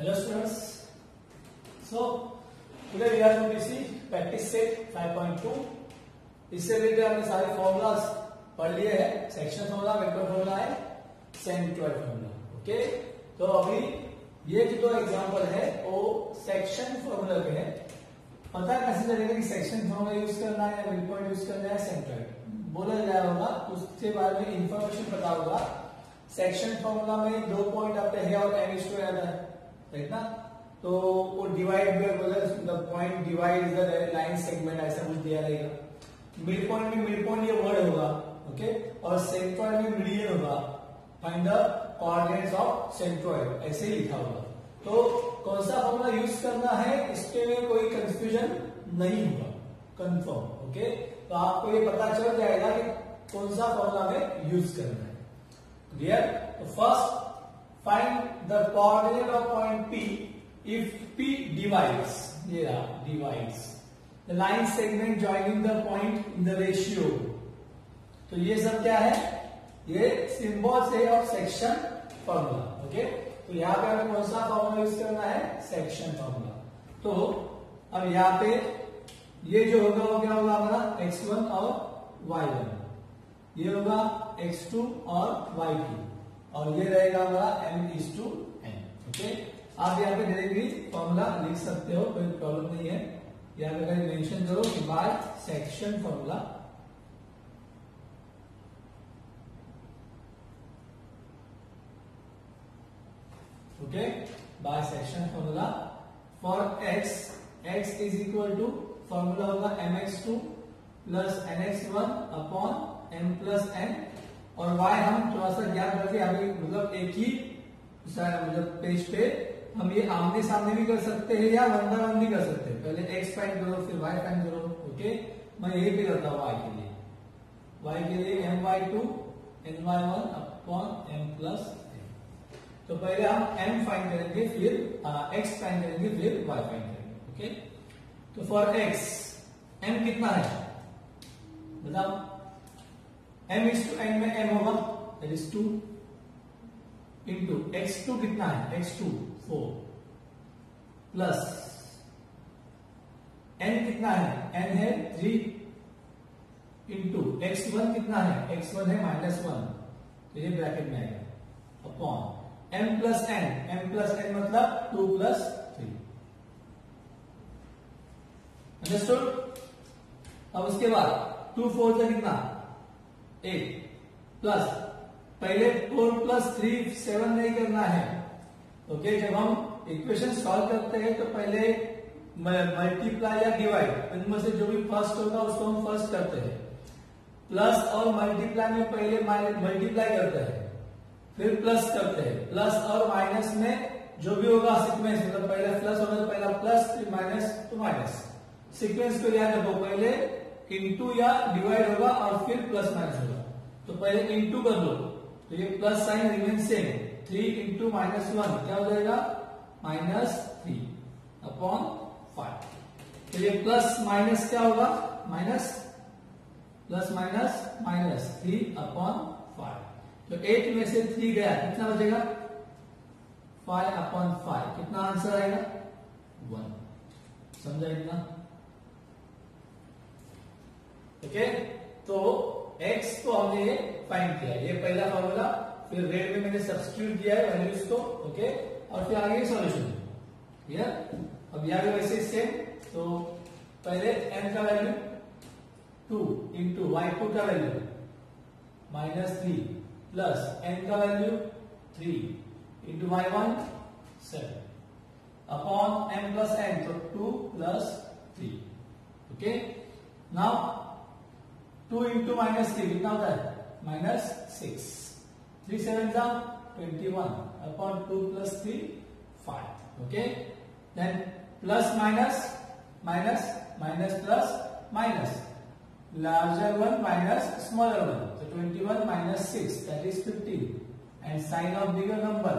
Hello students. So today we are going to see practice set 5.2. इससे related हमने सारे formulas पढ़ लिए हैं. सेक्शन फॉर्मूला, वेक्टर फॉर्मूला है, सेंट्रॉइड फॉर्मूला. ओके, तो अभी ये जो दो एग्जांपल है वो सेक्शन फॉर्मूला के हैं. पता कैसे चलेगा कि सेक्शन फॉर्मूला यूज करना है, मिड पॉइंट यूज करना है, सेंट्रॉइड बोला जाए होगा, उसके बारे में इंफॉर्मेशन पता होगा. सेक्शन फॉर्मूला में 2 पॉइंट आते हैं और n/2 आता है, राइट ना. तो वो divide the point divide the line segment ऐसा कुछ दिया रहेगा. मिड पॉइंट में मिड पॉइंट ये वर्ड होगा, ओके, और सेंट्रॉइड में मीडियन होगा. Find the coordinates of centroid ऐसे ही लिखा होगा. तो कौन सा फॉर्मूला यूज करना है इसके में कोई कंफ्यूजन नहीं होगा, कंफर्म. ओके, तो आपको ये पता चल जाएगा कि कौन सा फॉर्मूला में यूज करना है. क्लियर. तो first find the coordinate of point P if P divides, ये रहा, divides the line segment joining the point in the ratio. तो ये सब क्या है, ये सिंबल्स है ऑफ सेक्शन फॉर्मूला. ओके, तो यहाँ पे हमें कौन सा फॉर्मूला यूज करना है, सेक्शन फॉर्मूला. तो अब यहाँ पे ये जो होगा वो क्या होगा हमारा x1 और y1, ये होगा x2 और y2, और ये रहेगा हमारा m/n. ओके, आप यहाँ पे डायरेक्टली फॉर्मूला लिख सकते हो, कोई प्रॉब्लम नहीं है. यहाँ पे कहीं मेंशन करो कि by section formula. Okay, by section formula for x is equal to formula होगा mx2 plus nx1 upon m plus n, और y हम थोड़ा सा ज्ञात करके अभी मतलब एक ही मतलब पेज पे हम ये आमने सामने भी कर सकते हैं या 1 by 1 भी कर सकते हैं. पहले x फाइंड करो फिर y फाइंड करो. ओके, मैं यही भी करता हूँ y के लिए my2 ny1 upon m plus n. तो पहले हम m फाइंड करेंगे, फिर x फाइंड करेंगे, फिर y फाइंड करेंगे. ओके, तो फॉर x m कितना है बताओ. m/n में m होगा, दैट इज 2 इंटू x2 कितना है, x2 4 प्लस n कितना है, n है 3 इंटू x1 कितना है, x1 है -1, तो ये ब्रैकेट में आएगा अपॉन m प्लस n मतलब 2 प्लस 3. अंडरस्टूड. अब उसके बाद 2 4 से कितना 8 प्लस पहले 4 प्लस 3 7 नहीं करना है. ओके, जब हम इक्वेशन सॉल्व करते हैं तो पहले मल्टीप्लाई या डिवाइड इनमें से जो भी फर्स्ट होगा उसको हम फर्स्ट करते हैं. प्लस और मल्टीप्लाई में पहले मल्टीप्लाई करते हैं, फिर प्लस करते हैं. प्लस और माइनस में जो भी होगा सीक्वेंस, मतलब पहले प्लस होगा तो पहला प्लस, फिर माइनस तो माइनस. सीक्वेंस को याद रखो, पहले इंटू या डिवाइड होगा और फिर प्लस माइनस होगा. तो पहले इंटू कर लो, तो ये plus sign remain same. 3 into -1 क्या हो जाएगा, -3 अपॉन 5. तो ये प्लस माइनस क्या होगा, माइनस प्लस माइनस 3 अपॉन 5. तो 8 में से 3 गया, कितना बचेगा 5 अपॉन 5. कितना आंसर आएगा 1. समझा इतना. ओके, तो x को हमने फाइंड किया, ये पहला फॉर्मूला. फिर रेड में मैंने सब्स्टिट्यूट किया है वैल्यूज को. ओके, और फिर आगे सॉल्यूशन. क्लियर. अब यहाँ भी वैसे सेम. तो पहले n का वैल्यू 2 इंटू y2 का वैल्यू -3 प्लस n का value 3 into y1 7 upon m plus n, तो 2 प्लस 3. ओके, नाउ 2 इंटू -3 कितना होता है -6. 3 7 जा 21 upon 2 plus 3 5. Okay, then plus minus plus minus, larger one minus smaller one, तो 21 - 6 that is 15. And sign of bigger number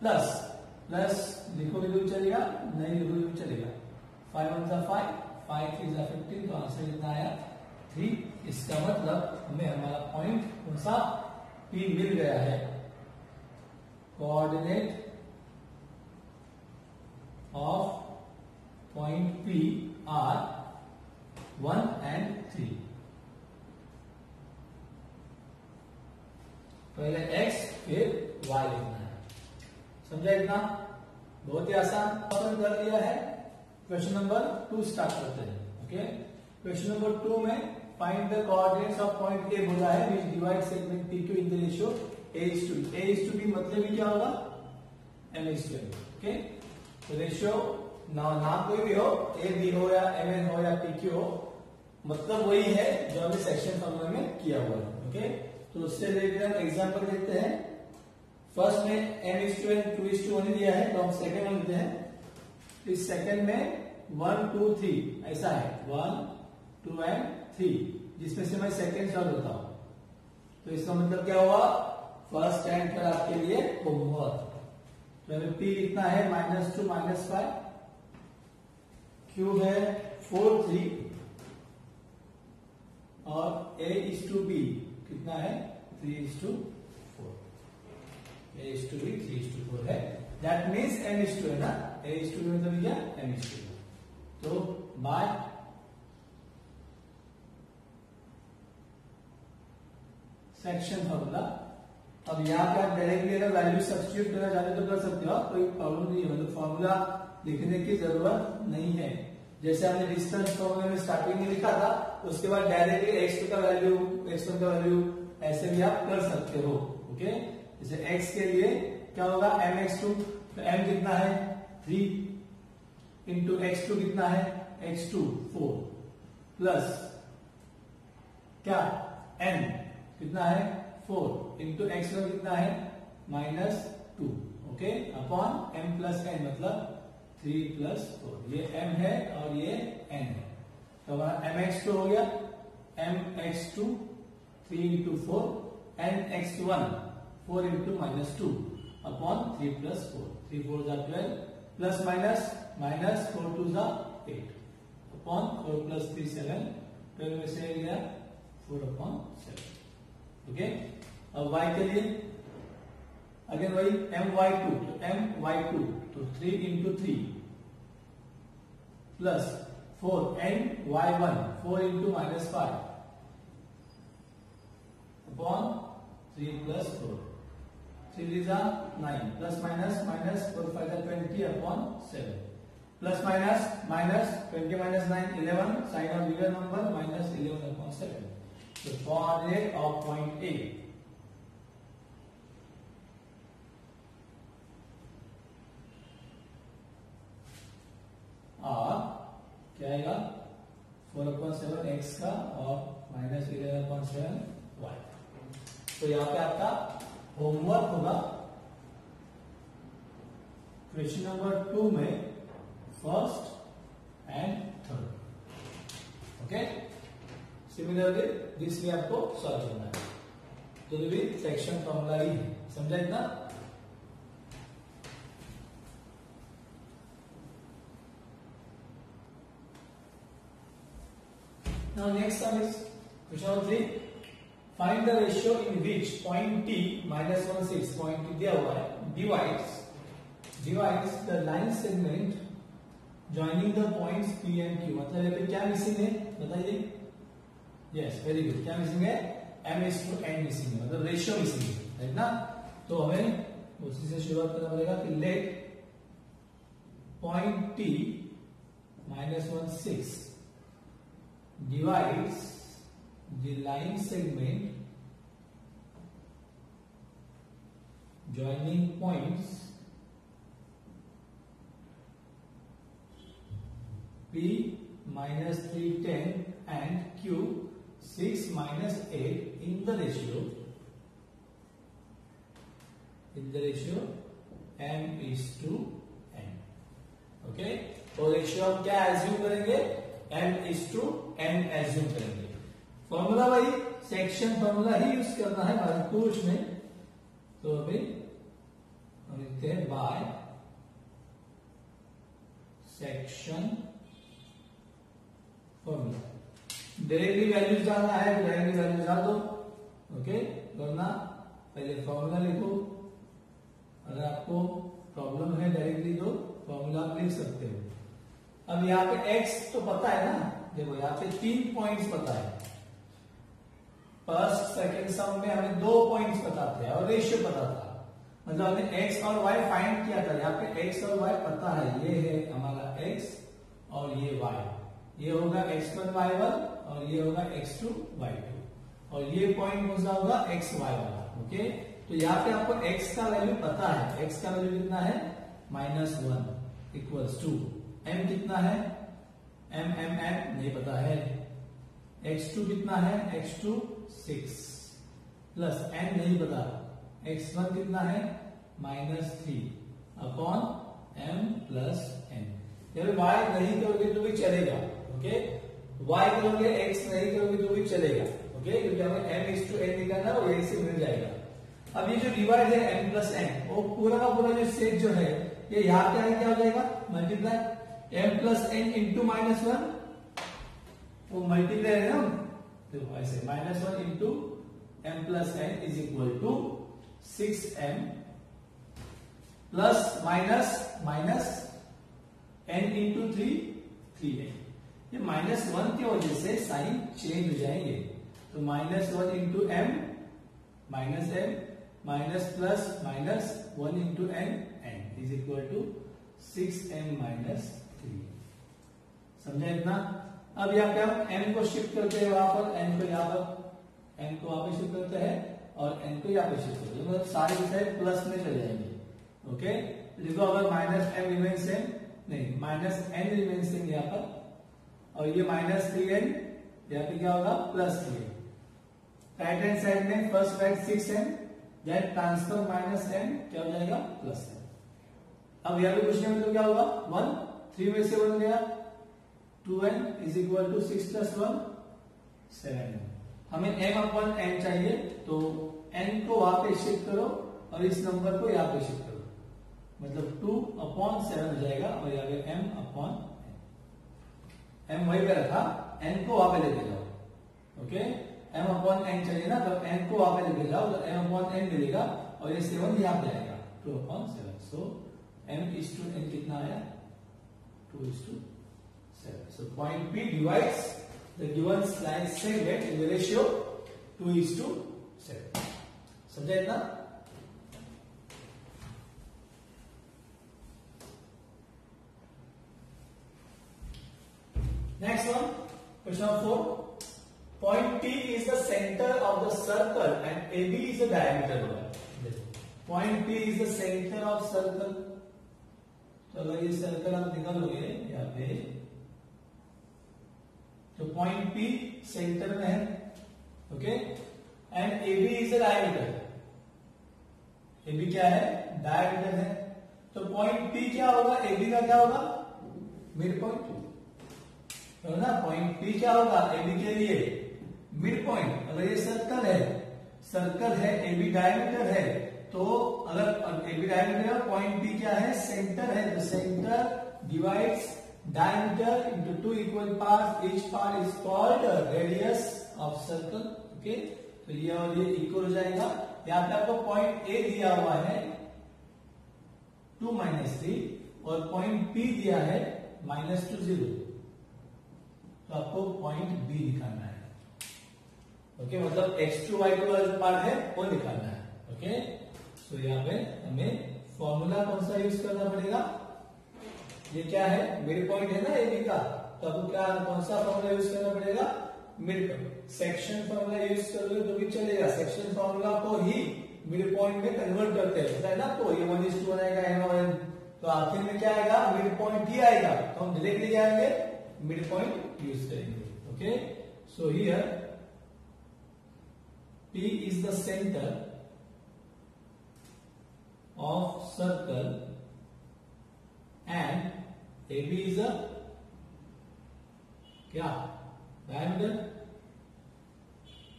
plus लिखोगे तो चलेगा, नहीं लिखोगे तो चलेगा. 5 1 जा 5, 5 3 जा 15, तो आंसर कितना आया 3. इसका मतलब हमें हमारा पॉइंट कौन सा P मिल गया है. Coordinate of point P are 1 and 3। पहले x फिर y लिखना है। समझा इतना? बहुत ही आसान अपन कर लिया है। क्वेश्चन नंबर 2 स्टार्ट करते हैं। ओके, क्वेश्चन नंबर 2 में find the coordinates of point A बोला है which divide segment PQ in the ratio A:B मतलब भी क्या होगा? M:N। ओके, तो रेशियो ना कोई भी हो, AB हो या MN हो या PQ हो, मतलब वही है जो हमने सेक्शन फॉर्मूला में किया हुआ है। ओके, तो उससे रिलेटेड हम एग्जांपल देखते हैं। फर्स्ट में M:2 2:1 दिया है, तो हम सेकंड में लेते हैं। इस सेकंड में 1 2 3 ऐसा है, 1 2 and 3, जिसमें से मैं सेकंड सॉल्व होता हूं। तो इसका मतलब क्या हुआ? फर्स्ट एंड थर्ड आपके लिए होमवर्क। तो हमें P कितना है? -2 -5, Q है 4 3 और A:B कितना है? 3:4। A:B 3:4 है। दैट मीन्स M:2 है ना? A:2 मतलब क्या? M:2। तो बाय सेक्शन फॉर्मूला। अब यहाँ पे आप डायरेक्टली अगर वैल्यू सब्स्टिट्यूट करना चाहते तो कर सकते हो, कोई प्रॉब्लम नहीं है। मतलब फॉर्मूला लिखने की जरूरत नहीं है। जैसे हमने डिस्टेंस फॉर्मूला में स्टार्टिंग में लिखा था, उसके बाद डायरेक्टली x2 का वैल्यू, x1 का वैल्यू ऐसे भी आप कर सकते हो। ओके, जैसे x के लिए क्या होगा? mx2, तो m कितना है? 3 इंटू x2 कितना है? x2 4 प्लस क्या? n कितना है? 4 इंटू x1 कितना है? -2। Okay, upon m plus n मतलब 3 + 4। ये m है और ये n है, तो हमारा mx2 हो गया। mx2 3 × 4 nx1 4 × -2 upon 3 + 4। 3 4 = 12 plus minus minus 4 2 = 8 upon 4 + 3 7। 12 में से गया 4/7। ओके, अब y के लिए अगेन वही my2, तो my2 तो 3 × 3 plus 4 ny1 4 × -5 upon 3 + 4। 3 3 = 9 plus minus minus 4 5 = 20 upon 7 plus minus minus 20 - 9 11 sign of bigger number -11 upon 7। तो कोऑर्डिनेट ऑफ पॉइंट A और क्या आएगा? 4/7 x का और -11/7 y। तो यहाँ पे आपका होमवर्क होगा क्वेश्चन नंबर 2 में first and third. Okay, similarly this भी आपको सॉल्व करना है। तो भी सेक्शन फॉर्मूला ही है। समझा इतना? Now next sum is question number 3. Find the ratio in which point T -1 6 point T दिया हुआ है divides the line segment joining the points P and Q। मतलब यहाँ पे क्या मिसिंग है बताइए? Yes, very good. क्या मिसिंग है? M:n मिसिंग है, मतलब रेशियो मिसिंग है ना? तो हमें उसी से शुरुआत करना पड़ेगा कि let point T -1 6 divides the line segment joining points P -3 10 and Q 6 - 8 in the ratio M:n। Okay, तो रेशियो हम क्या एज्यूम करेंगे? M:n एज्यूम करेंगे। फॉर्मूला भाई सेक्शन फॉर्मूला ही यूज करना है हमारे कोर्स में। तो अभी हम लिखते हैं bye section formula. Directly values डालना है, डायरेक्टली वैल्यूज डाल दो। ओके, वरना पहले फॉर्मूला लिखो। अगर आपको प्रॉब्लम है डायरेक्टली दो, फॉर्मूला आप लिख सकते हो। अब यहाँ पे x तो पता है ना, देखो यहाँ पे 3 पॉइंट्स पता है, फर्स्ट सेकंड सम में हमें 2 पॉइंट्स पता थे और रेशियो पता था, मतलब हमने x और y फाइंड किया था। यहाँ पे x और y पता है, ये है हमारा x और ये y, ये होगा x1 y1 और ये होगा x2 y2 और ये पॉइंट कौन सा होगा xy वाला। ओके, तो यहाँ पे आपको x का वैल्यू पता है, x का वैल्यू कितना है -1 इक्वल्स टू m कितना है m नहीं पता है, x2 कितना है x2 6 प्लस n नहीं पता, x1 कितना है -3 अपॉन m प्लस n। जब y नहीं करोगे तो भी चलेगा, ओके, y करोगे x नहीं करोगे तो भी चलेगा, ओके, क्योंकि हमें m/n निकालना है और यही से मिल जाएगा। अब ये जो डिवाइड है m प्लस n, वो पूरा का पूरा जो सेट जो है ये यहाँ पे आगे क्या हो जाएगा multiply m plus n into -1, वो मल्टीप्लाई है ना, देखो ऐसे -1 into m plus n is equal to 6m plus minus n into 3n। ये -1 की वजह से साइन चेंज हो जाएंगे, तो -1 into m minus plus -1 into n is equal to 6m minus 3। समझा इतना? अब यहाँ पे हम n को शिफ्ट करते हैं, वहां पर n को यहाँ पर n को वहां पे शिफ्ट करते हैं और n को यहाँ पे शिफ्ट करते हैं, मतलब सारे साइड प्लस में चले जाएंगे। ओके, देखो अगर -m रिमेन सेम, नहीं -n रिमेन सेम यहाँ पर, और ये -3n यहाँ पे क्या होगा +3n। राइट हैंड साइड में first write 6m, then transfer -n क्या हो जाएगा +n। अब यहाँ पे पूछने में तो क्या होगा 1, 3 में से 1 गया, 2n is equal to 6 + 1 7n। हमें m अपॉन n चाहिए, तो n को वहां पे शिफ्ट करो और इस नंबर को यहाँ पे शिफ्ट करो, मतलब 2/7 हो जाएगा और यहाँ पे m अपॉन m वही पे रखा, n को वहां पे लेके जाओ। ओके, m अपॉन n चाहिए ना, तो n को वहां पे लेके जाओ तो m अपॉन n मिलेगा और ये 7 यहाँ पे आएगा 2/7। सो m/n कितना आया 2/7। So point P divides the given line segment in the ratio 2:7। समझा इतना? Next one, question number 4. Point P is the center of the circle and AB is the diameter. Point P is the center of circle. तो अगर ये circle आप निकालोगे यहाँ पे, तो पॉइंट P सेंटर में है, okay, and AB is a diameter. AB क्या है डायमीटर है, तो पॉइंट P क्या होगा AB का क्या होगा मिड पॉइंट, तो ना पॉइंट P क्या होगा AB के लिए मिड पॉइंट। अगर ये सर्कल है AB डायमीटर है, तो अगर AB डायमीटर है पॉइंट P क्या है सेंटर है, तो centre divides diameter into 2 equal parts, each part is called radius of circle. Okay, तो ये और ये इक्वल हो जाएगा। यहाँ पे आपको पॉइंट A दिया हुआ है 2 - 3 और पॉइंट P दिया है -2 0, तो आपको पॉइंट B निकालना है। ओके, मतलब x2 y2 वाला जो पार्ट है वो निकालना है। ओके, तो यहाँ पे हमें फॉर्मूला कौन सा यूज करना पड़ेगा, ये क्या है मिड पॉइंट है ना AB का, तो आपको क्या कौन सा फॉर्मूला यूज करना पड़ेगा mid point. Section formula use करोगे तो भी चलेगा, सेक्शन फॉर्मूला को ही मिड पॉइंट में कन्वर्ट करते हैं, पता है ना, तो ये 1:1 आएगा n और n, तो आखिर में क्या आएगा मिड पॉइंट ही आएगा, तो हम डायरेक्टली क्या आएंगे मिड पॉइंट यूज करेंगे। Okay, so here P is the center of circle and AB is a क्या diameter,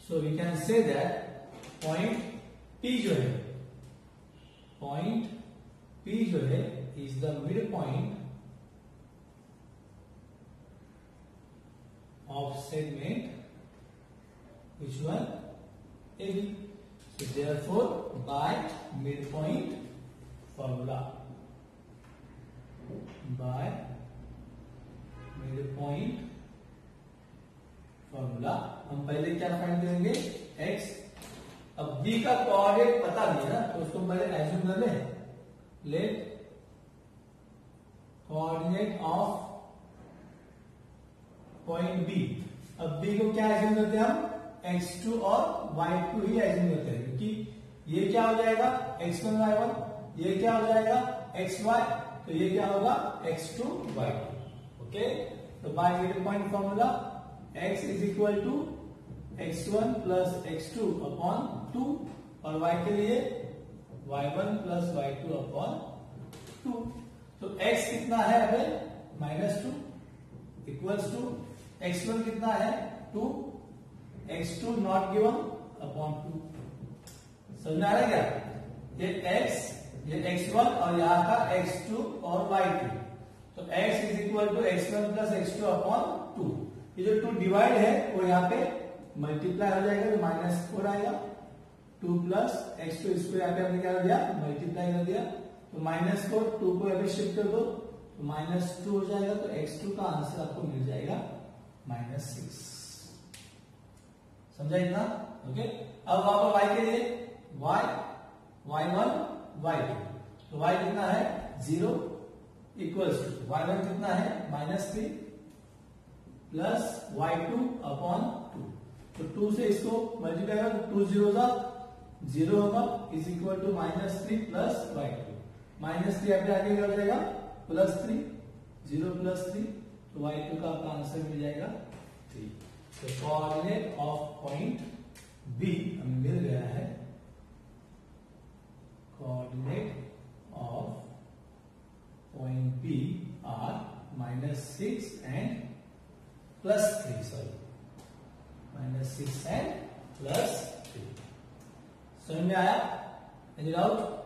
so we can say that point P जो है is the midpoint of segment which one AB. So therefore by midpoint formula point formula. हम पहले क्या find करेंगे, x। अब b का coordinate पता नहीं है ना, तो उसको पहले एज्यूम कर ले। Let coordinate of point b। अब b को क्या एज्यूम करते हैं हम, x2 और y2 ही एज्यूम करते हैं, क्योंकि ये क्या हो जाएगा x1 y1, ये क्या हो जाएगा xy, तो ये क्या होगा x2 y2। ओके, तो by unit point formula x is equal to x1 plus x2 upon 2 और y के लिए y1 प्लस y2 अपॉन 2। तो x कितना है अबे -2 इक्वल्स टू x1 कितना है 2, x2 नॉट गिवन अपॉन 2। समझ में आ रहा है क्या, ये x, ये x1 और यहाँ का x2 और y2। तो x is equal to x1 plus x2 upon 2। ये जो 2 डिवाइड है वो यहाँ पे मल्टीप्लाई हो जाएगा, तो -4 आएगा। 2 प्लस x2, इसको यहाँ पे हमने क्या कर दिया, मल्टीप्लाई कर दिया, तो -4, 2 को अभी शिफ्ट कर दो तो -2 हो जाएगा। तो x2 का आंसर आपको मिल जाएगा -6। समझा इतना? ओके, अब वहां पर y के लिए y1 y2, तो y कितना है 0 इक्वल्स टू y1 कितना है -3 प्लस y2 अपॉन 2। तो 2 से इसको मल्टीप्लाई करो तो 2 0 का 0 होगा, is equal to -3 plus y2। -3 अपने आगे क्या हो जाएगा +3, 0 प्लस 3, तो y2 का आपका आंसर मिल जाएगा 3। तो कोऑर्डिनेट ऑफ पॉइंट B हमें मिल गया है, coordinate of point B are -6 and +3, sorry -6 and +3। समझ में आया? Any doubt?